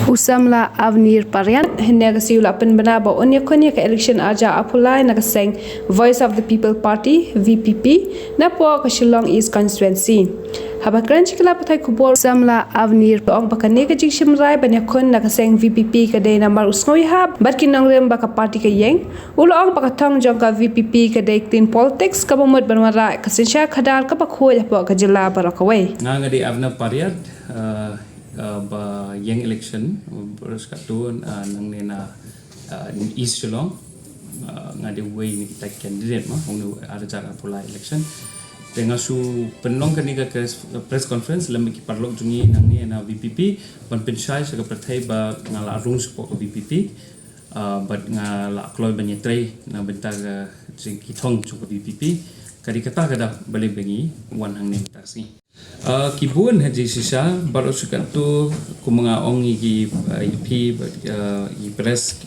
Usamla Avnir Parian Hinegasiula Penbanaba Onyakonia election aja apulai nagaseng Voice of the People Party VPP na po Shillong East constituency. Habakran chikla patai kubor Usamla Avnir ong bakanega jikshim rai banyakon nagaseng VPP kadai namar usngoy hab batkin nangrem baka party ka yeng ulo ong bakatong jongka VPP kadai clean politics kabamot banwara kasensya khadar kapakhoy po kajila barakaway ngadi avna pariat ba yang election terus katun nang nena East Shillong ngadi way ni kita candidate mah unu ada cara pula election dengan su penong kaniga press conference lemah ki parlok jungi nang ni na VPP ban penshai sa partai ba ngala rung support VPP but ngala kloi banyetre na bentaga jing ki thong chu VPP kadi kata kada balik bengi wan hang ni taksi kibun haji sisa baru sukat tu kumanga ongi ki IP i press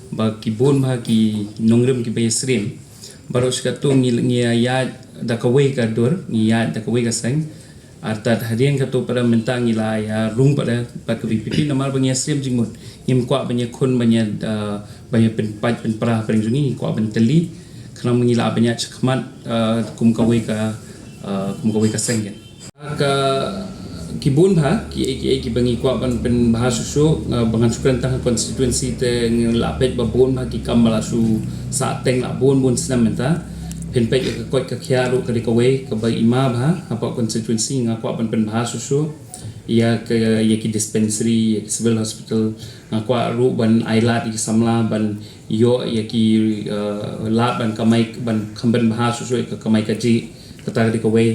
ba kibun ba ki nongrem ki bayasrim baru sukat tu ngia ya da kawai ka dor ngia da kawai ka sang artat hadian ka tu pada mentang ila ya rung pada ba VPP namar bangia srim jingmut ngim kwa banya kun banya penpat penpra paling jungi kwa benteli kerana mengila banyak cekmat kum kawai ka senggen ka kibun ba ki bangi kwa pen bahasa su bangan sukan tang konstituensi te lapet babon ba ki kamala su sa teng la bon senamenta pen pe ka koi ka khiaru ka kawai ka ba ima ba apa konstituensi ngakwa pen bahasa su ya ki dispensary ya ki civil hospital ngakwa ru ban ailat ki samla ban yo ya ki lab ban kamai ban kamban bahasa su ka kamai kaji kata di kawai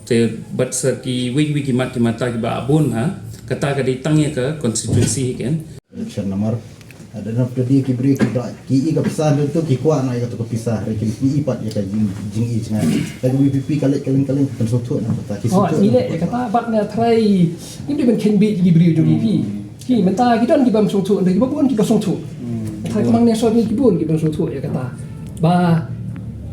te bat ki wiki mat ki mata ki ba abun ha kata ka di tangnya ke konstituensi kan election nomor ada na predi ki bri ki da ki ka pisah tu ki kwa na ka tu pisah ki pi pat ya ka jing i chnga ka VPP kalek kaleng pen sotu na kata ki sotu ni le kata bat na try ni ben ken bi ki bri tu ki menta ki don ki bam sotu ki ba bun ki ba sotu try kamang ne so ni ki bun ki bam sotu ya kata ba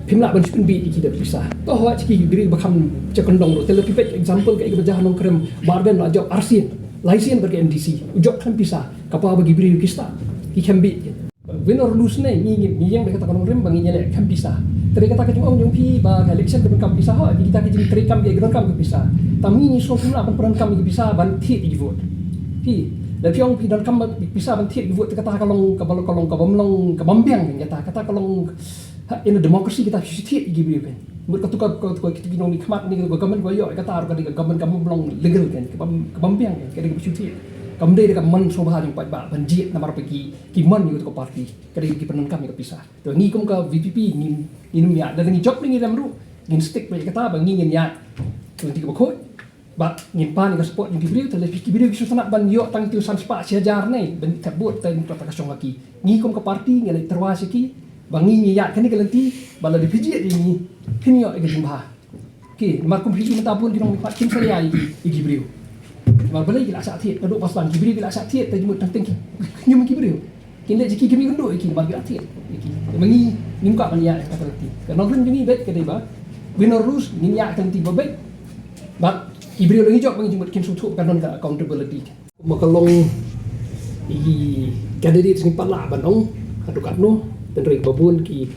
pimla ban spin bi ki da pisah to ho ki bri ba kam cekondong ro tele pipet example ka ikba jahan krem barben la job arsin license ber NDC ujok kan pisah kapa bagi bri kista ki can be win or lose ne ni yang kata kan rem bangi nyele kan pisah tadi kata ke jong pi ba election ke kam pisah ha kita ke jing kam ke gran kam ke pisah tami ni so pula peran kam ke pisah ban thi di vote pi la piong pi dan kam pisah ban thi di vote kata kalong ka bambiang kata kalong in a democracy kita thi di bri ben mut ka kita binong ni khmat ni government go yo kata ar ka government kam belong legal kan ke bambiang ke ke thi kamde dekat man sobha jong pat ba banjit namar pergi ki man ni ko parti kadi ki penan kami ke pisah to ni kum ka VPP ni ya dan ni job ni ram ru ngin stick ba kata ba ngin ya to ti ko khoi ba ngin pan ni ka support ni bibri to le ki bibri ki sana ban yo tang tu san spa siajar nei ben kabut tan to ta kasong laki ni kum ka parti ngale terwas ki ba ngin ya kan ni kalenti bala di piji ni kin yo ke jumba ki mar kum piji mata pun di nong pat kin saya i bibri mà beli kita asal thiệt, cái độ pas ban kibri kita asal thiệt, tapi cuma tentang nyum kibri. Kini jiki kibri kendo, kini bagi thiệt, mengi nimka mania kata nanti. Karena orang jungi bet kedai ba, winner lose niya nanti babek. Bak kibri lagi jawab mengi cuma kin suatu karena accountability. Makalong i candidate ni pala banong, adukat no, tenri babun ki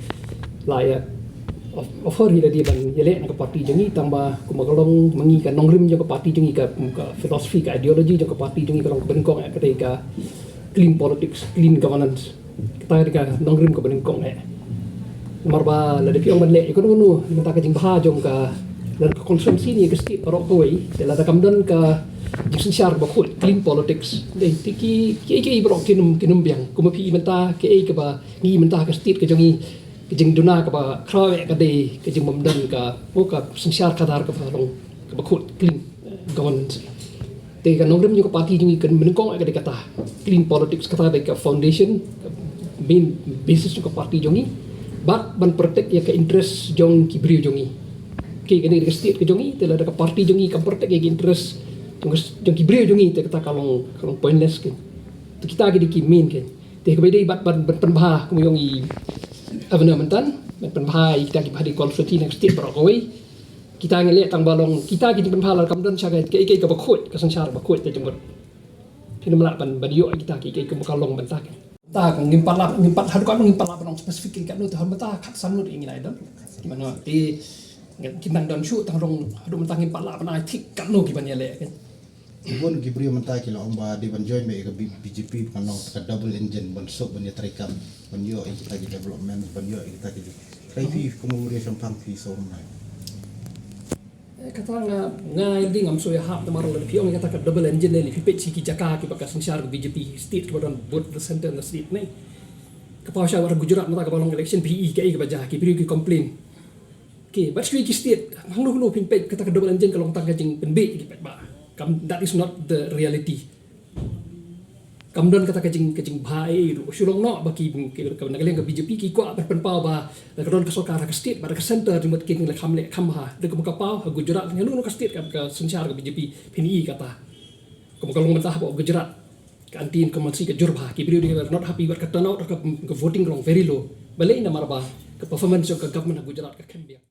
layak offer hila dia ban yele nak parti jengi tambah kumagalong mengi ka nongrim jo ka parti jengi ka philosophy ka ideology jo ka parti jengi kalong bengkong ka clean politics clean governance kita ka nongrim ka bengkong marba la de piong ban le ko no minta ka jing bah jong ka dan ka konsumsi ni ka sti parok ko wei la ta kamdan ka jing syar ba khul clean politics de ki brok kinum biang kumapi minta ke ba ngi minta ka sti ka jengi kejeng duna ka ba krawe ka de kejeng mamdan ka ka sengsyar kadar ka falong ka bakut clean governance te ka nongrim yo ka parti jingi kan menengkong ka de kata clean politics kata de ka foundation main basis ka parti jongi bat ban protect ya ka interest jong kibri jongi ke kene de state ka jongi te la ka parti jongi ka protect ya interest jong kibri jongi te kata kalong pointless ke te kita ge ki main ke te ka bede bat penbah kumyong i Avena mentan, penbahai kita ki hadi konsulti nak setiap berokoi kita ngelihat tang balong kita kita penpalar kamdan sagai ke bakut ke sensar bakut te jemput Kini melakukan badio kita ki ke mukalong bentak. Ta kong ngimpat hadu kan ngimpat lap nong spesifik kan tu hadu bentak kat sanur ingin ada. Gimana ti kita dan shoot tang rong hadu bentak ngimpat lap na tik kan no gimana le kan. Ibon gibri mentai kila omba di ban join me ke BJP kan no ka double engine ban sok ban trikam ban yo kita development ban yo kita kai fi komuri sampang fi so mai. Kata ngai ding am so ya hap tamaro le piong kata ka double engine le fi peci ki jaka ki bakas siar BJP state ke badan both the center and the state nei ka pa syawara Gujarat mata ka balong election PE ke baja ki pri ki complain ki but ki state hang lu pin pec kata ka double engine ka long tang ka jing pen be ki pec ba kam that is not the reality kam don kata ka jing bhai ru shulong no ba ki ka nagaleng ka BJP ki kwa pen pau ba ka don ka sokara ka state ba ka center rimot ki le kham ha de ka pau ha Gujarat ngelu no ka state ka sensiar ka BJP PNI kata ka long mentah ba Gujarat ka antin ka masih ka jurba ki period they not happy ba ka turnout ka voting wrong very low bale ina marba ka performance of ka government Gujarat ka kembia